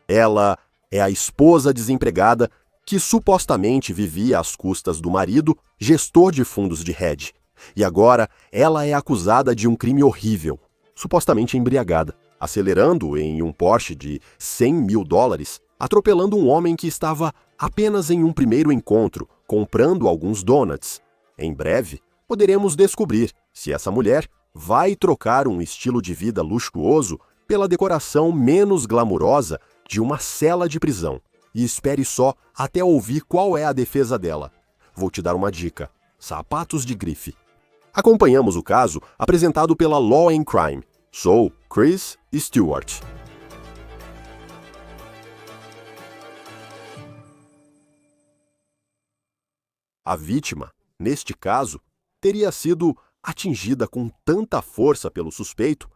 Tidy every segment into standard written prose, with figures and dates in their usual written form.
Ela é a esposa desempregada que supostamente vivia às custas do marido, gestor de fundos de hedge. E agora ela é acusada de um crime horrível, supostamente embriagada, acelerando em um Porsche de US$ 100.000, atropelando um homem que estava apenas em um primeiro encontro, comprando alguns donuts. Em breve, poderemos descobrir se essa mulher vai trocar um estilo de vida luxuoso pela decoração menos glamurosa de uma cela de prisão. E espere só até ouvir qual é a defesa dela. Vou te dar uma dica: sapatos de grife. Acompanhamos o caso apresentado pela Law and Crime. Sou Chris Stewart. A vítima, neste caso, teria sido atingida com tanta força pelo suspeito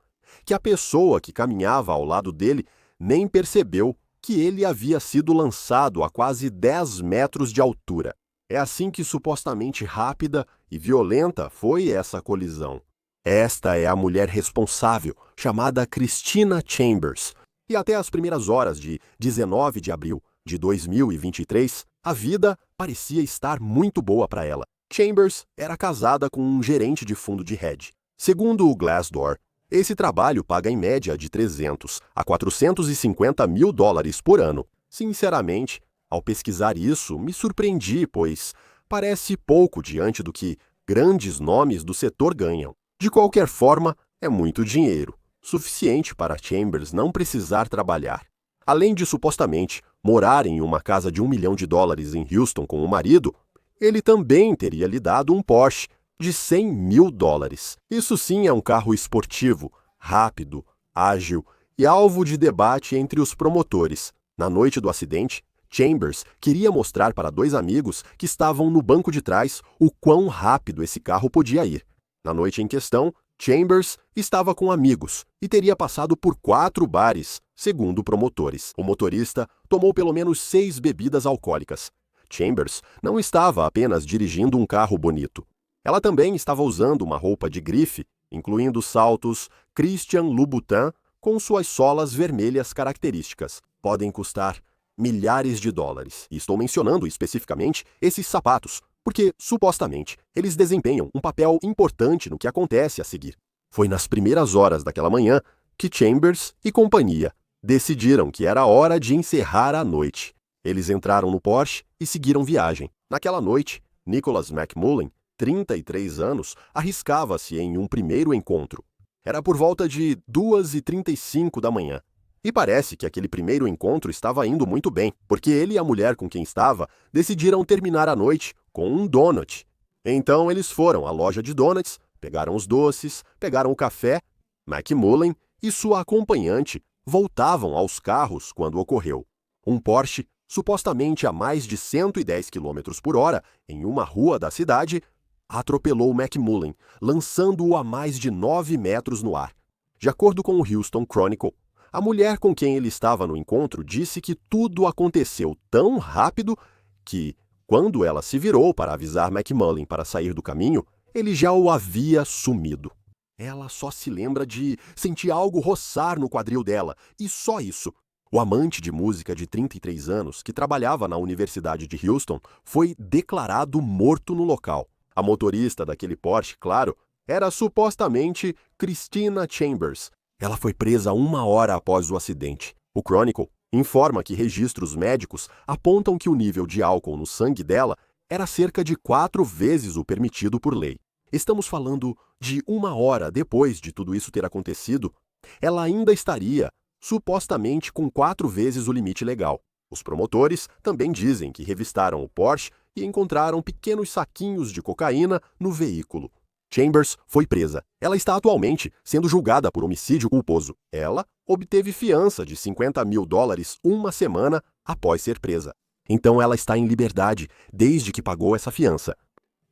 que a pessoa que caminhava ao lado dele nem percebeu que ele havia sido lançado a quase 10 metros de altura. É assim que supostamente rápida e violenta foi essa colisão. Esta é a mulher responsável, chamada Christina Chambers. E até as primeiras horas de 19 de abril de 2023, a vida parecia estar muito boa para ela. Chambers era casada com um gerente de fundo de hedge. Segundo o Glassdoor, esse trabalho paga em média de $300 a $450.000 por ano. Sinceramente, ao pesquisar isso, me surpreendi, pois parece pouco diante do que grandes nomes do setor ganham. De qualquer forma, é muito dinheiro, suficiente para Chambers não precisar trabalhar. Além de supostamente morar em uma casa de $1 milhão em Houston com o marido, ele também teria lhe dado um Porsche de $100.000. Isso sim é um carro esportivo, rápido, ágil e alvo de debate entre os promotores. Na noite do acidente, Chambers queria mostrar para 2 amigos que estavam no banco de trás o quão rápido esse carro podia ir. Na noite em questão, Chambers estava com amigos e teria passado por 4 bares, segundo promotores. O motorista tomou pelo menos 6 bebidas alcoólicas. Chambers não estava apenas dirigindo um carro bonito. Ela também estava usando uma roupa de grife, incluindo saltos Christian Louboutin com suas solas vermelhas características. Podem custar milhares de dólares. E estou mencionando especificamente esses sapatos, porque, supostamente, eles desempenham um papel importante no que acontece a seguir. Foi nas primeiras horas daquela manhã que Chambers e companhia decidiram que era hora de encerrar a noite. Eles entraram no Porsche e seguiram viagem. Naquela noite, Nicholas McMullen, 33 anos, arriscava-se em um primeiro encontro. Era por volta de 2h35 da manhã. E parece que aquele primeiro encontro estava indo muito bem, porque ele e a mulher com quem estava decidiram terminar a noite com um donut. Então eles foram à loja de donuts, pegaram os doces, pegaram o café. McMullen e sua acompanhante voltavam aos carros quando ocorreu. Um Porsche, supostamente a mais de 110 km por hora, em uma rua da cidade, atropelou McMullen, lançando-o a mais de 9 metros no ar. De acordo com o Houston Chronicle, a mulher com quem ele estava no encontro disse que tudo aconteceu tão rápido que, quando ela se virou para avisar McMullen para sair do caminho, ele já o havia sumido. Ela só se lembra de sentir algo roçar no quadril dela, e só isso. O amante de música de 33 anos, que trabalhava na Universidade de Houston, foi declarado morto no local. A motorista daquele Porsche, claro, era supostamente Christina Chambers. Ela foi presa 1 hora após o acidente. O Chronicle informa que registros médicos apontam que o nível de álcool no sangue dela era cerca de 4 vezes o permitido por lei. Estamos falando de 1 hora depois de tudo isso ter acontecido. Ela ainda estaria, supostamente, com 4 vezes o limite legal. Os promotores também dizem que revistaram o Porsche e encontraram pequenos saquinhos de cocaína no veículo. Chambers foi presa. Ela está atualmente sendo julgada por homicídio culposo. Ela obteve fiança de $50.000 uma semana após ser presa. Então ela está em liberdade desde que pagou essa fiança.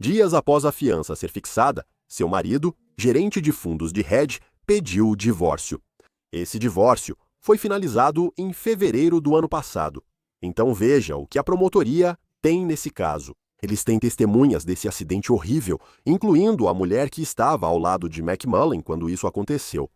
Dias após a fiança ser fixada, seu marido, gerente de fundos de hedge, pediu o divórcio. Esse divórcio foi finalizado em fevereiro do ano passado. Então veja o que a promotoria tem nesse caso. Eles têm testemunhas desse acidente horrível, incluindo a mulher que estava ao lado de McMullen quando isso aconteceu.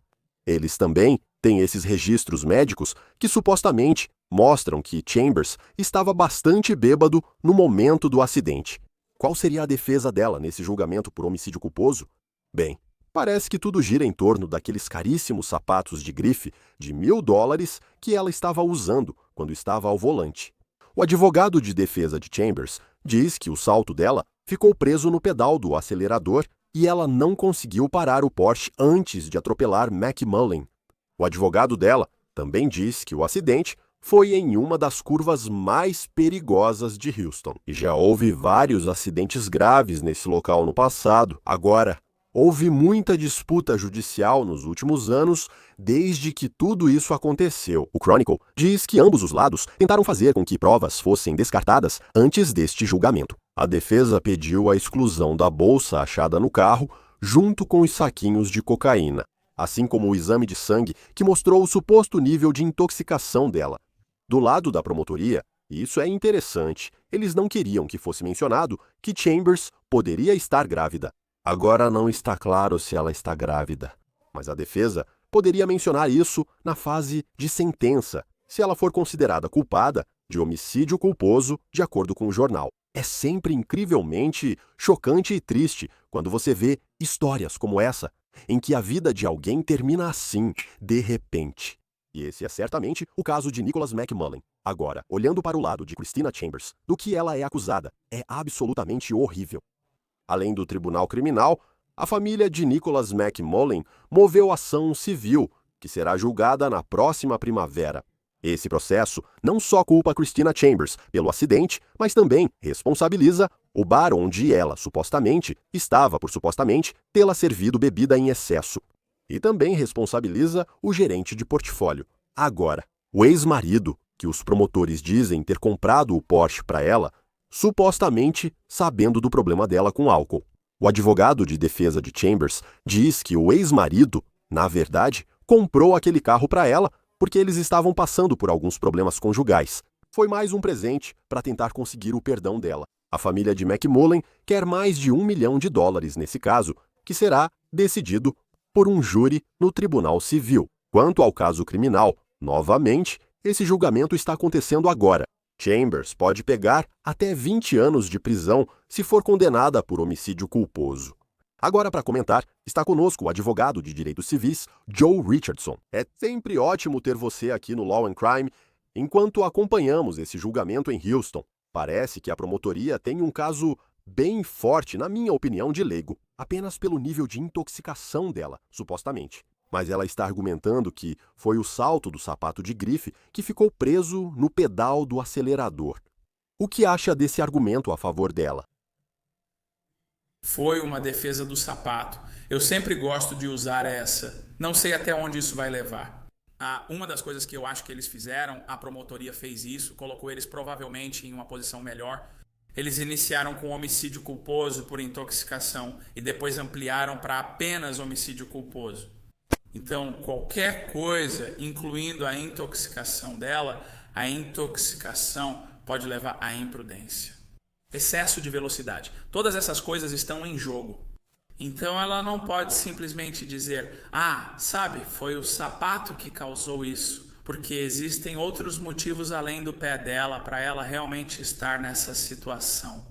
Eles também têm esses registros médicos que supostamente mostram que Chambers estava bastante bêbado no momento do acidente. Qual seria a defesa dela nesse julgamento por homicídio culposo? Bem, parece que tudo gira em torno daqueles caríssimos sapatos de grife de $1.000 que ela estava usando quando estava ao volante. O advogado de defesa de Chambers diz que o salto dela ficou preso no pedal do acelerador e ela não conseguiu parar o Porsche antes de atropelar McMullen. O advogado dela também diz que o acidente foi em uma das curvas mais perigosas de Houston. E já houve vários acidentes graves nesse local no passado. Agora, houve muita disputa judicial nos últimos anos desde que tudo isso aconteceu. O Chronicle diz que ambos os lados tentaram fazer com que provas fossem descartadas antes deste julgamento. A defesa pediu a exclusão da bolsa achada no carro junto com os saquinhos de cocaína, assim como o exame de sangue que mostrou o suposto nível de intoxicação dela. Do lado da promotoria, e isso é interessante, eles não queriam que fosse mencionado que Chambers poderia estar grávida. Agora não está claro se ela está grávida, mas a defesa poderia mencionar isso na fase de sentença, se ela for considerada culpada de homicídio culposo, de acordo com o jornal. É sempre incrivelmente chocante e triste quando você vê histórias como essa, em que a vida de alguém termina assim, de repente. E esse é certamente o caso de Nicholas McMullen. Agora, olhando para o lado de Christina Chambers, do que ela é acusada, é absolutamente horrível. Além do tribunal criminal, a família de Nicholas McMullen moveu ação civil, que será julgada na próxima primavera. Esse processo não só culpa Christina Chambers pelo acidente, mas também responsabiliza o bar onde ela, supostamente, estava por supostamente tê-la servido bebida em excesso. E também responsabiliza o gerente de portfólio. Agora, o ex-marido, que os promotores dizem ter comprado o Porsche para ela, supostamente sabendo do problema dela com álcool. O advogado de defesa de Chambers diz que o ex-marido, na verdade, comprou aquele carro para ela porque eles estavam passando por alguns problemas conjugais. Foi mais um presente para tentar conseguir o perdão dela. A família de McMullen quer mais de $1 milhão nesse caso, que será decidido por um júri no Tribunal Civil. Quanto ao caso criminal, novamente, esse julgamento está acontecendo agora. Chambers pode pegar até 20 anos de prisão se for condenada por homicídio culposo. Agora, para comentar, está conosco o advogado de direitos civis, Joe Richardson. É sempre ótimo ter você aqui no Law and Crime enquanto acompanhamos esse julgamento em Houston. Parece que a promotoria tem um caso bem forte, na minha opinião de leigo, apenas pelo nível de intoxicação dela, supostamente. Mas ela está argumentando que foi o salto do sapato de grife que ficou preso no pedal do acelerador. O que acha desse argumento a favor dela? Foi uma defesa do sapato. Eu sempre gosto de usar essa. Não sei até onde isso vai levar. Uma das coisas que eu acho que eles fizeram, a promotoria fez isso, colocou eles provavelmente em uma posição melhor. Eles iniciaram com homicídio culposo por intoxicação e depois ampliaram para apenas homicídio culposo. Então, qualquer coisa, incluindo a intoxicação dela, a intoxicação pode levar à imprudência. Excesso de velocidade. Todas essas coisas estão em jogo. Então, ela não pode simplesmente dizer, sabe, foi o sapato que causou isso. Porque existem outros motivos além do pé dela para ela realmente estar nessa situação.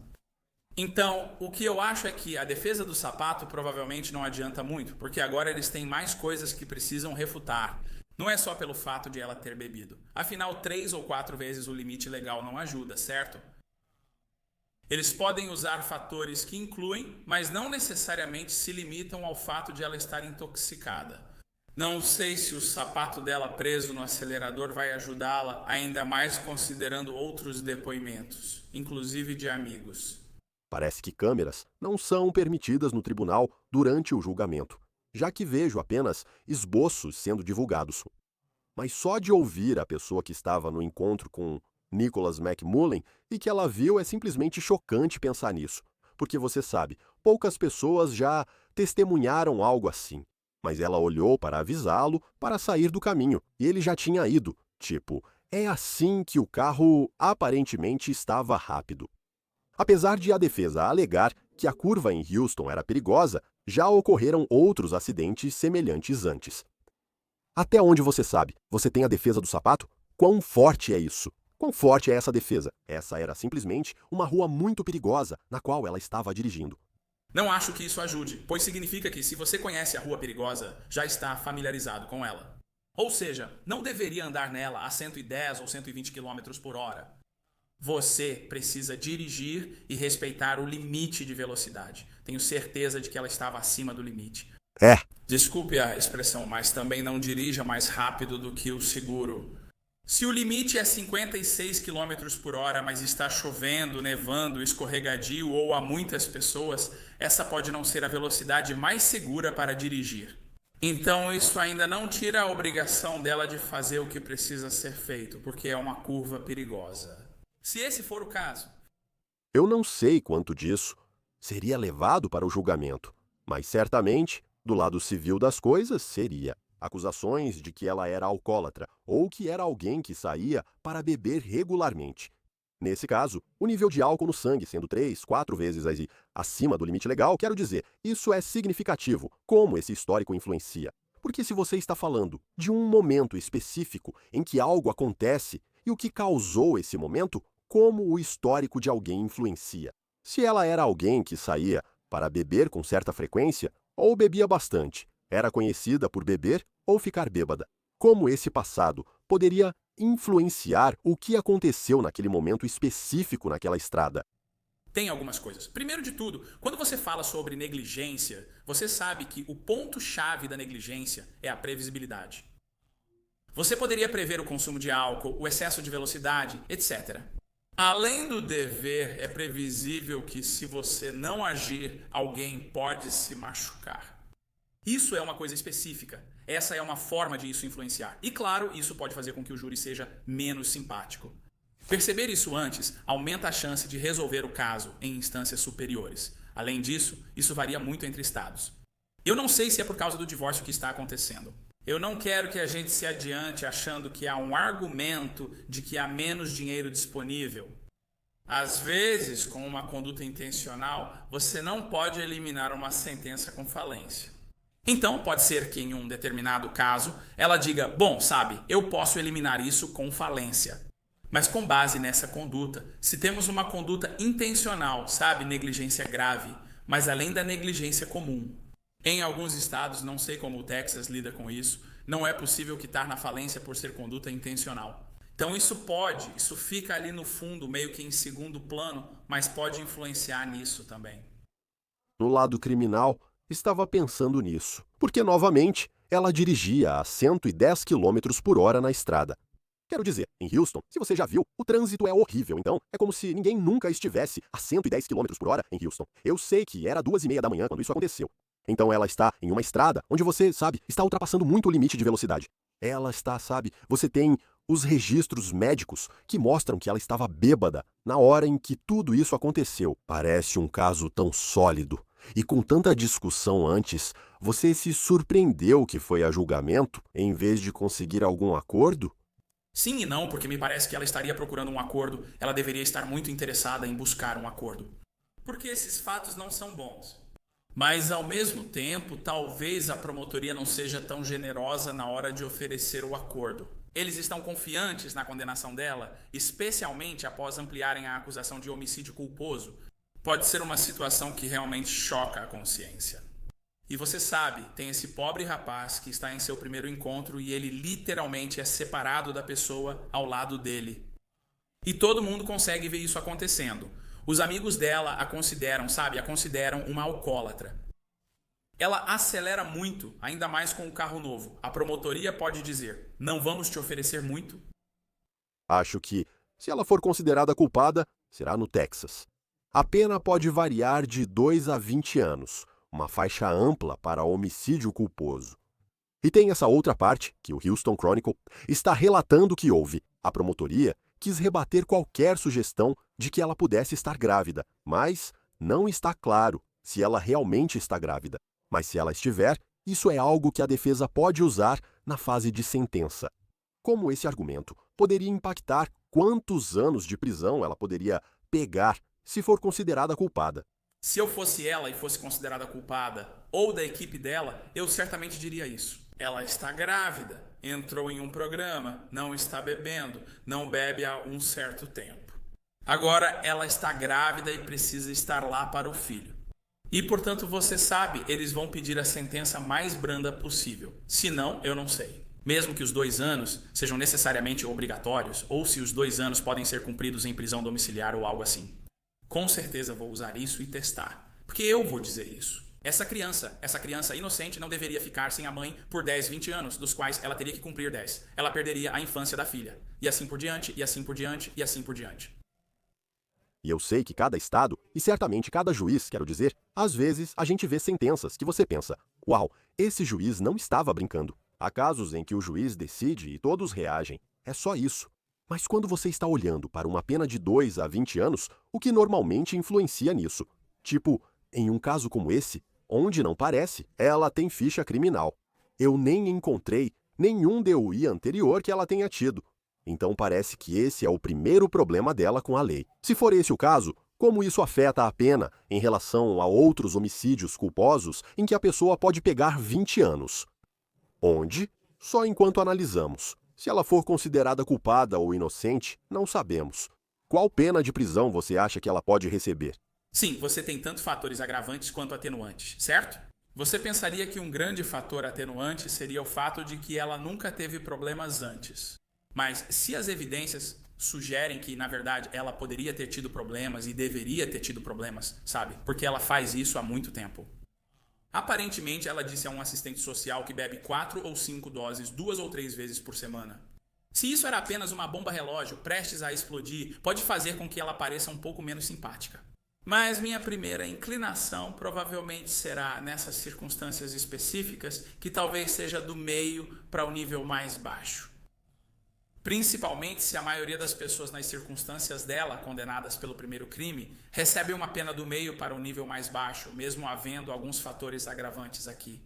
Então, o que eu acho é que a defesa do sapato provavelmente não adianta muito, porque agora eles têm mais coisas que precisam refutar. Não é só pelo fato de ela ter bebido. Afinal, 3 ou 4 vezes o limite legal não ajuda, certo? Eles podem usar fatores que incluem, mas não necessariamente se limitam ao fato de ela estar intoxicada. Não sei se o sapato dela preso no acelerador vai ajudá-la, ainda mais considerando outros depoimentos, inclusive de amigos. Parece que câmeras não são permitidas no tribunal durante o julgamento, já que vejo apenas esboços sendo divulgados. Mas só de ouvir a pessoa que estava no encontro com Nicholas McMullen e que ela viu é simplesmente chocante pensar nisso, porque você sabe, poucas pessoas já testemunharam algo assim. Mas ela olhou para avisá-lo para sair do caminho, e ele já tinha ido. Tipo, é assim que o carro aparentemente estava rápido. Apesar de a defesa alegar que a curva em Houston era perigosa, já ocorreram outros acidentes semelhantes antes. Até onde você sabe, você tem a defesa do sapato? Quão forte é isso? Quão forte é essa defesa? Essa era simplesmente uma rua muito perigosa na qual ela estava dirigindo. Não acho que isso ajude, pois significa que se você conhece a rua perigosa, já está familiarizado com ela. Ou seja, não deveria andar nela a 110 ou 120 km por hora. Você precisa dirigir e respeitar o limite de velocidade. Tenho certeza de que ela estava acima do limite. Desculpe a expressão, mas também não dirija mais rápido do que o seguro. Se o limite é 56 km por hora, mas está chovendo, nevando, escorregadio ou há muitas pessoas, essa pode não ser a velocidade mais segura para dirigir. Então isso ainda não tira a obrigação dela de fazer o que precisa ser feito, porque é uma curva perigosa. Se esse for o caso. Eu não sei quanto disso seria levado para o julgamento, mas certamente, do lado civil das coisas, seria. Acusações de que ela era alcoólatra ou que era alguém que saía para beber regularmente. Nesse caso, o nível de álcool no sangue sendo 3, 4 vezes acima do limite legal, quero dizer, isso é significativo, como esse histórico influencia. Porque se você está falando de um momento específico em que algo acontece e o que causou esse momento, como o histórico de alguém influencia. Se ela era alguém que saía para beber com certa frequência ou bebia bastante, era conhecida por beber ou ficar bêbada. Como esse passado poderia influenciar o que aconteceu naquele momento específico naquela estrada? Tem algumas coisas. Primeiro de tudo, quando você fala sobre negligência, você sabe que o ponto-chave da negligência é a previsibilidade. Você poderia prever o consumo de álcool, o excesso de velocidade, etc. Além do dever, é previsível que se você não agir, alguém pode se machucar. Isso é uma coisa específica. Essa é uma forma de isso influenciar. E claro, isso pode fazer com que o júri seja menos simpático. Perceber isso antes aumenta a chance de resolver o caso em instâncias superiores. Além disso, isso varia muito entre estados. Eu não sei se é por causa do divórcio que está acontecendo. Eu não quero que a gente se adiante achando que há um argumento de que há menos dinheiro disponível. Às vezes, com uma conduta intencional, você não pode eliminar uma sentença com falência. Então, pode ser que em um determinado caso, ela diga, bom, sabe, eu posso eliminar isso com falência. Mas com base nessa conduta, se temos uma conduta intencional, sabe, negligência grave, mas além da negligência comum. Em alguns estados, não sei como o Texas lida com isso, não é possível quitar na falência por ser conduta intencional. Então isso fica ali no fundo, meio que em segundo plano, mas pode influenciar nisso também. No lado criminal, estava pensando nisso, porque novamente ela dirigia a 110 km por hora na estrada. Quero dizer, em Houston, se você já viu, o trânsito é horrível, então é como se ninguém nunca estivesse a 110 km por hora em Houston. Eu sei que era 2:30 da manhã quando isso aconteceu. Então ela está em uma estrada onde você, sabe, está ultrapassando muito o limite de velocidade. Ela está, sabe, você tem os registros médicos que mostram que ela estava bêbada na hora em que tudo isso aconteceu. Parece um caso tão sólido. E com tanta discussão antes, você se surpreendeu que foi a julgamento em vez de conseguir algum acordo? Sim e não, porque me parece que ela estaria procurando um acordo, ela deveria estar muito interessada em buscar um acordo. Porque esses fatos não são bons. Mas, ao mesmo tempo, talvez a promotoria não seja tão generosa na hora de oferecer o acordo. Eles estão confiantes na condenação dela, especialmente após ampliarem a acusação de homicídio culposo. Pode ser uma situação que realmente choca a consciência. E você sabe, tem esse pobre rapaz que está em seu primeiro encontro e ele literalmente é separado da pessoa ao lado dele. E todo mundo consegue ver isso acontecendo. Os amigos dela a consideram uma alcoólatra. Ela acelera muito, ainda mais com o carro novo. A promotoria pode dizer, não vamos te oferecer muito? Acho que, se ela for considerada culpada, será no Texas. A pena pode variar de 2 a 20 anos, uma faixa ampla para homicídio culposo. E tem essa outra parte, que o Houston Chronicle está relatando que houve. A promotoria quis rebater qualquer sugestão de que ela pudesse estar grávida, mas não está claro se ela realmente está grávida. Mas se ela estiver, isso é algo que a defesa pode usar na fase de sentença. Como esse argumento poderia impactar quantos anos de prisão ela poderia pegar se for considerada culpada? Se eu fosse ela e fosse considerada culpada, ou da equipe dela, eu certamente diria isso. Ela está grávida, entrou em um programa, não está bebendo, não bebe há um certo tempo. Agora ela está grávida e precisa estar lá para o filho. E, portanto, você sabe, eles vão pedir a sentença mais branda possível. Se não, eu não sei. Mesmo que os 2 anos sejam necessariamente obrigatórios, ou se os 2 anos podem ser cumpridos em prisão domiciliar ou algo assim. Com certeza vou usar isso e testar. Porque eu vou dizer isso. Essa criança inocente não deveria ficar sem a mãe por 10, 20 anos, dos quais ela teria que cumprir 10. Ela perderia a infância da filha. E assim por diante, e assim por diante, e assim por diante. E eu sei que cada estado, e certamente cada juiz, quero dizer, às vezes a gente vê sentenças que você pensa, uau, esse juiz não estava brincando. Há casos em que o juiz decide e todos reagem. É só isso. Mas quando você está olhando para uma pena de 2 a 20 anos, o que normalmente influencia nisso? Tipo, em um caso como esse, onde não parece, ela tem ficha criminal. Eu nem encontrei nenhum DUI anterior que ela tenha tido. Então parece que esse é o primeiro problema dela com a lei. Se for esse o caso, como isso afeta a pena em relação a outros homicídios culposos em que a pessoa pode pegar 20 anos? Onde? Só enquanto analisamos. Se ela for considerada culpada ou inocente, não sabemos. Qual pena de prisão você acha que ela pode receber? Sim, você tem tanto fatores agravantes quanto atenuantes, certo? Você pensaria que um grande fator atenuante seria o fato de que ela nunca teve problemas antes. Mas se as evidências sugerem que, na verdade, ela poderia ter tido problemas e deveria ter tido problemas, sabe? Porque ela faz isso há muito tempo. Aparentemente, ela disse a um assistente social que bebe 4 ou 5 doses 2 ou 3 vezes por semana. Se isso era apenas uma bomba relógio prestes a explodir, pode fazer com que ela pareça um pouco menos simpática. Mas minha primeira inclinação provavelmente será, nessas circunstâncias específicas, que talvez seja do meio para o nível mais baixo. Principalmente se a maioria das pessoas nas circunstâncias dela, condenadas pelo primeiro crime, recebe uma pena do meio para o nível mais baixo, mesmo havendo alguns fatores agravantes aqui.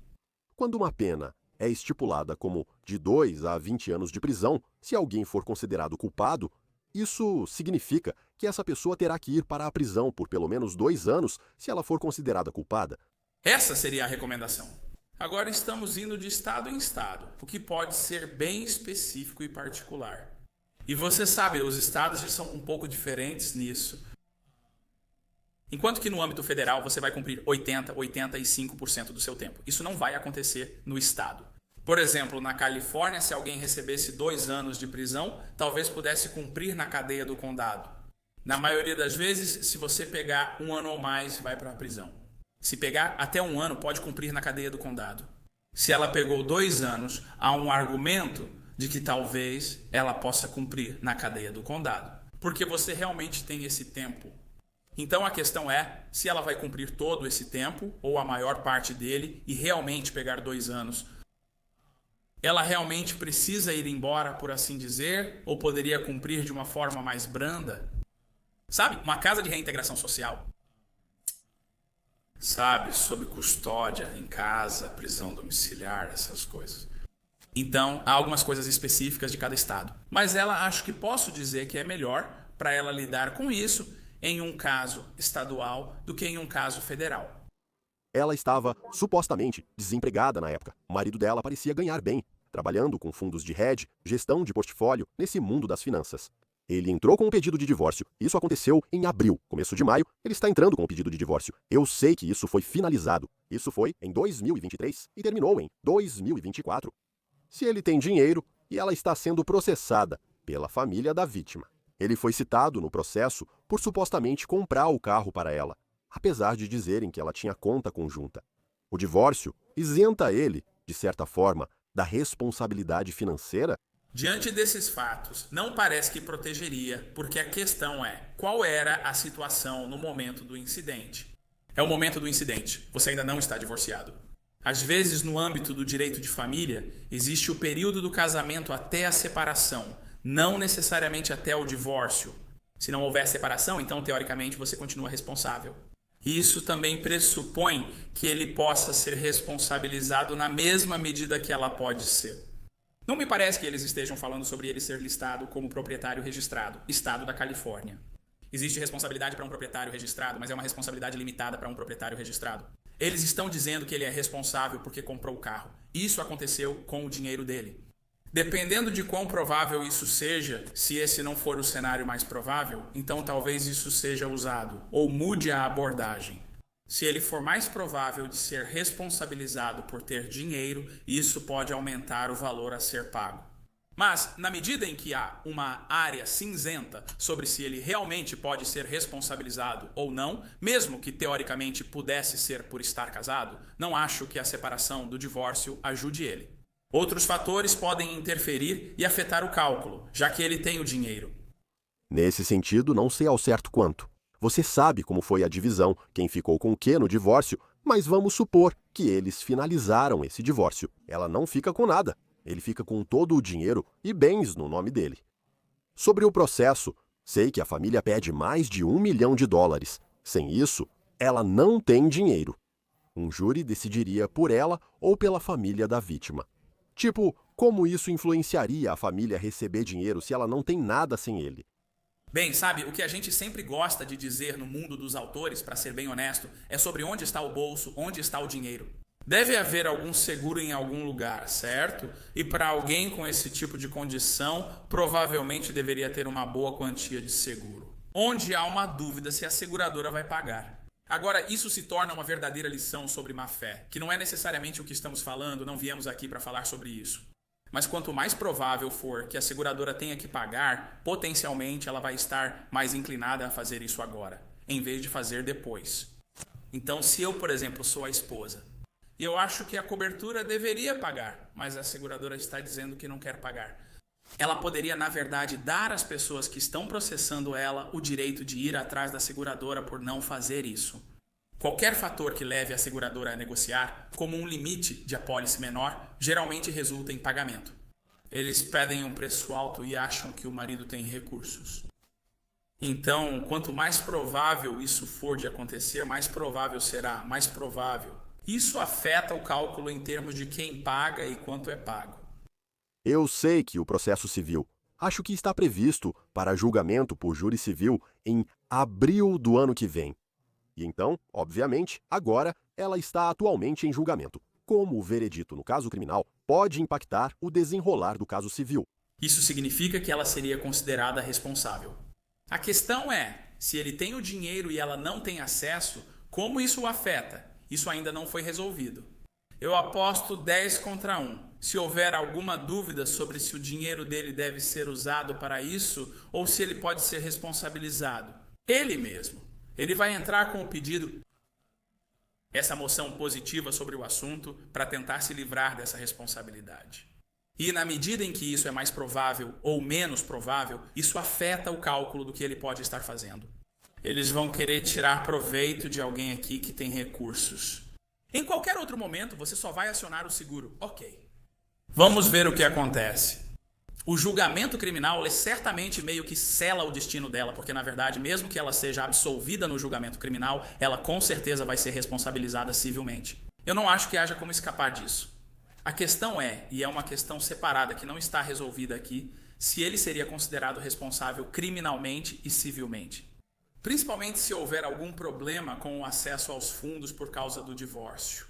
Quando uma pena é estipulada como de 2 a 20 anos de prisão, se alguém for considerado culpado, isso significa que essa pessoa terá que ir para a prisão por pelo menos 2 anos se ela for considerada culpada. Essa seria a recomendação. Agora estamos indo de estado em estado, o que pode ser bem específico e particular. E você sabe, os estados já são um pouco diferentes nisso. Enquanto que no âmbito federal você vai cumprir 85% do seu tempo. Isso não vai acontecer no estado. Por exemplo, na Califórnia, se alguém recebesse 2 anos de prisão, talvez pudesse cumprir na cadeia do condado. Na maioria das vezes, se você pegar 1 ano ou mais, vai para a prisão. Se pegar até 1 ano, pode cumprir na cadeia do condado. Se ela pegou 2 anos, há um argumento de que talvez ela possa cumprir na cadeia do condado. Porque você realmente tem esse tempo. Então a questão é se ela vai cumprir todo esse tempo, ou a maior parte dele, e realmente pegar 2 anos. Ela realmente precisa ir embora, por assim dizer, ou poderia cumprir de uma forma mais branda? Sabe, uma casa de reintegração social. Sabe, sob custódia, em casa, prisão domiciliar, essas coisas. Então, há algumas coisas específicas de cada estado. Mas ela acho que posso dizer que é melhor para ela lidar com isso em um caso estadual do que em um caso federal. Ela estava, supostamente, desempregada na época. O marido dela parecia ganhar bem, trabalhando com fundos de hedge, gestão de portfólio, nesse mundo das finanças. Ele entrou com um pedido de divórcio. Isso aconteceu em abril. Começo de maio, ele está entrando com um pedido de divórcio. Eu sei que isso foi finalizado. Isso foi em 2023 e terminou em 2024. Se ele tem dinheiro e ela está sendo processada pela família da vítima. Ele foi citado no processo por supostamente comprar o carro para ela, apesar de dizerem que ela tinha conta conjunta. O divórcio isenta ele, de certa forma, da responsabilidade financeira? Diante desses fatos, não parece que protegeria, porque a questão é, qual era a situação no momento do incidente? É o momento do incidente, você ainda não está divorciado. Às vezes, no âmbito do direito de família, existe o período do casamento até a separação, não necessariamente até o divórcio. Se não houver separação, então, teoricamente, você continua responsável. Isso também pressupõe que ele possa ser responsabilizado na mesma medida que ela pode ser. Não me parece que eles estejam falando sobre ele ser listado como proprietário registrado, Estado da Califórnia. Existe responsabilidade para um proprietário registrado, mas é uma responsabilidade limitada para um proprietário registrado. Eles estão dizendo que ele é responsável porque comprou o carro. Isso aconteceu com o dinheiro dele. Dependendo de quão provável isso seja, se esse não for o cenário mais provável, então talvez isso seja usado, ou mude a abordagem. Se ele for mais provável de ser responsabilizado por ter dinheiro, isso pode aumentar o valor a ser pago. Mas, na medida em que há uma área cinzenta sobre se ele realmente pode ser responsabilizado ou não, mesmo que teoricamente pudesse ser por estar casado, não acho que a separação do divórcio ajude ele. Outros fatores podem interferir e afetar o cálculo, já que ele tem o dinheiro. Nesse sentido, não sei ao certo quanto. Você sabe como foi a divisão, quem ficou com o quê no divórcio, mas vamos supor que eles finalizaram esse divórcio. Ela não fica com nada. Ele fica com todo o dinheiro e bens no nome dele. Sobre o processo, sei que a família pede mais de US$1 milhão. Sem isso, ela não tem dinheiro. Um júri decidiria por ela ou pela família da vítima. Tipo, como isso influenciaria a família a receber dinheiro se ela não tem nada sem ele? Bem, sabe, o que a gente sempre gosta de dizer no mundo dos autores, para ser bem honesto, é sobre onde está o bolso, onde está o dinheiro. Deve haver algum seguro em algum lugar, certo? E para alguém com esse tipo de condição, provavelmente deveria ter uma boa quantia de seguro. Onde há uma dúvida se a seguradora vai pagar. Agora, isso se torna uma verdadeira lição sobre má-fé, que não é necessariamente o que estamos falando, não viemos aqui para falar sobre isso. Mas quanto mais provável for que a seguradora tenha que pagar, potencialmente ela vai estar mais inclinada a fazer isso agora, em vez de fazer depois. Então, se eu, por exemplo, sou a esposa, e eu acho que a cobertura deveria pagar, mas a seguradora está dizendo que não quer pagar, ela poderia, na verdade, dar às pessoas que estão processando ela o direito de ir atrás da seguradora por não fazer isso. Qualquer fator que leve a seguradora a negociar, como um limite de apólice menor, geralmente resulta em pagamento. Eles pedem um preço alto e acham que o marido tem recursos. Então, quanto mais provável isso for de acontecer, mais provável será, mais provável. Isso afeta o cálculo em termos de quem paga e quanto é pago. Eu sei que o processo civil, acho que está previsto para julgamento por júri civil em abril do ano que vem. E então, obviamente, agora ela está atualmente em julgamento. Como o veredito no caso criminal pode impactar o desenrolar do caso civil? Isso significa que ela seria considerada responsável. A questão é, se ele tem o dinheiro e ela não tem acesso, como isso o afeta? Isso ainda não foi resolvido. Eu aposto 10 contra 1. Se houver alguma dúvida sobre se o dinheiro dele deve ser usado para isso ou se ele pode ser responsabilizado, ele mesmo, ele vai entrar com o pedido, essa moção positiva sobre o assunto, para tentar se livrar dessa responsabilidade. E na medida em que isso é mais provável ou menos provável, isso afeta o cálculo do que ele pode estar fazendo. Eles vão querer tirar proveito de alguém aqui que tem recursos. Em qualquer outro momento, você só vai acionar o seguro. Ok. Vamos ver o que acontece. O julgamento criminal, ele certamente meio que sela o destino dela, porque na verdade, mesmo que ela seja absolvida no julgamento criminal, ela com certeza vai ser responsabilizada civilmente. Eu não acho que haja como escapar disso. A questão é, e é uma questão separada que não está resolvida aqui, se ele seria considerado responsável criminalmente e civilmente. Principalmente se houver algum problema com o acesso aos fundos por causa do divórcio.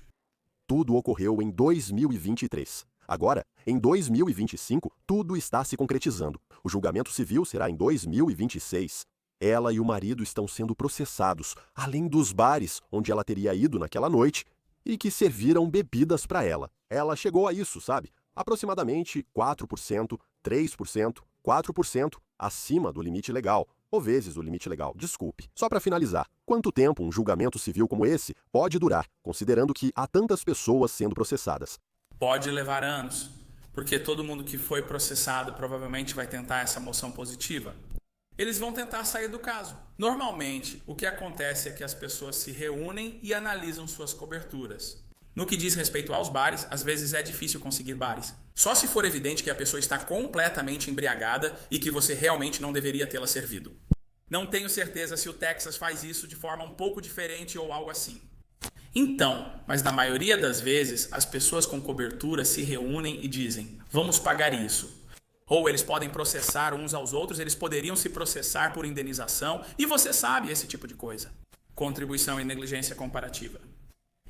Tudo ocorreu em 2023. Agora, em 2025, tudo está se concretizando. O julgamento civil será em 2026. Ela e o marido estão sendo processados, além dos bares onde ela teria ido naquela noite e que serviram bebidas para ela. Ela chegou a isso, sabe? Aproximadamente 4%, 3%, 4% acima do limite legal. Ou vezes o limite legal, desculpe. Só para finalizar, quanto tempo um julgamento civil como esse pode durar, considerando que há tantas pessoas sendo processadas? Pode levar anos, porque todo mundo que foi processado provavelmente vai tentar essa moção positiva. Eles vão tentar sair do caso. Normalmente, o que acontece é que as pessoas se reúnem e analisam suas coberturas. No que diz respeito aos bares, às vezes é difícil conseguir bares. Só se for evidente que a pessoa está completamente embriagada e que você realmente não deveria tê-la servido. Não tenho certeza se o Texas faz isso de forma um pouco diferente ou algo assim. Então, mas na maioria das vezes, as pessoas com cobertura se reúnem e dizem, vamos pagar isso. Ou eles podem processar uns aos outros, eles poderiam se processar por indenização, e você sabe esse tipo de coisa. Contribuição e negligência comparativa.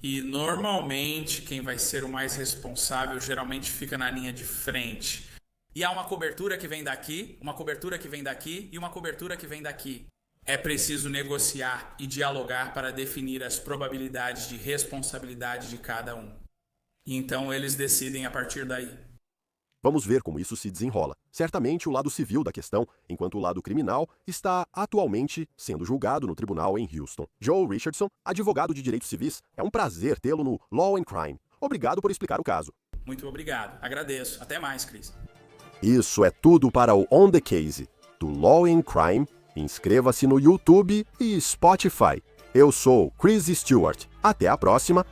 E normalmente quem vai ser o mais responsável geralmente fica na linha de frente. E há uma cobertura que vem daqui, uma cobertura que vem daqui e uma cobertura que vem daqui. É preciso negociar e dialogar para definir as probabilidades de responsabilidade de cada um. E então eles decidem a partir daí. Vamos ver como isso se desenrola. Certamente o lado civil da questão, enquanto o lado criminal está atualmente sendo julgado no tribunal em Houston. Joe Richardson, advogado de direitos civis, é um prazer tê-lo no Law and Crime. Obrigado por explicar o caso. Muito obrigado. Agradeço. Até mais, Cris. Isso é tudo para o On the Case, do Law and Crime. Inscreva-se no YouTube e Spotify. Eu sou Chris Stewart. Até a próxima